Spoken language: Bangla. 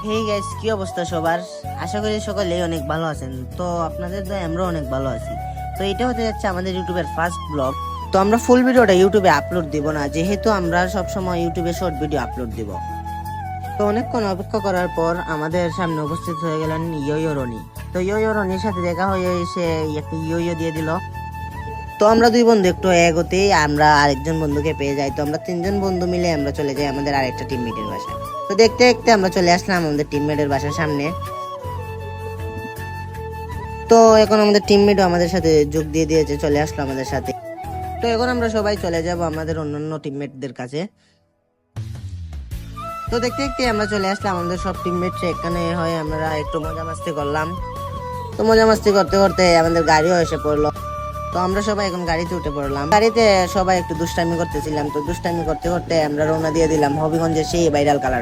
হেই গাইস, কি অবস্থা সবার? আশা করি সকলেই অনেক ভালো আছেন। তো আপনাদের দয়ায় আমরা অনেক ভালো আছি। তো এটা হতে যাচ্ছে আমাদের ইউটিউবের ফার্স্ট ব্লগ। তো আমরা ফুল ভিডিওটা ইউটিউবে আপলোড দিব না, যেহেতু আমরা সব সময় ইউটিউবে শর্ট ভিডিও আপলোড দিব। তো অনেকক্ষণ অপেক্ষা করার পর আমাদের সামনে উপস্থিত হয়ে গেলেন ইয়ো রনি। তো ইয়ো রনির সাথে দেখা হয়ে সে একটা ইয়ো দিয়ে দিল। তো আমরা দুই বন্ধু একটু এগোতেই আমরা আরেকজন বন্ধুকে পেয়ে যাই। তো আমরা তিনজন বন্ধু মিলে আমরা চলে যাই আমাদের আরেকটা টিমমেটের বাসায়। তো দেখতে দেখতে আমরা চলে আসলাম আমাদের টিমমেটের বাসার সামনে। তো এখন আমাদের টিমমেটও আমাদের সাথে যোগ দিয়ে দিয়েছে, চলে আসলো আমাদের সাথে। তো এখন আমরা সবাই চলে যাব আমাদের অন্যান্য টিমমেটদের কাছে। তো দেখতে দেখতে আমরা চলে আসলাম আমাদের সব টিমমেট এখানে হয়ে আমরা একটু মজা মাস্তি করলাম। তো মজা মাস্তি করতে করতে আমাদের গাড়িও এসে পড়লো। তো আমরা সবাই এখন গাড়িতে উঠে পড়লাম। গাড়িতে সবাই একটু দুষ্টামি করতেছিলাম। তো দুষ্টামি করতে করতে আমরা রওনা দিয়ে দিলাম হবিগঞ্জের সেই ভাইরাল কালার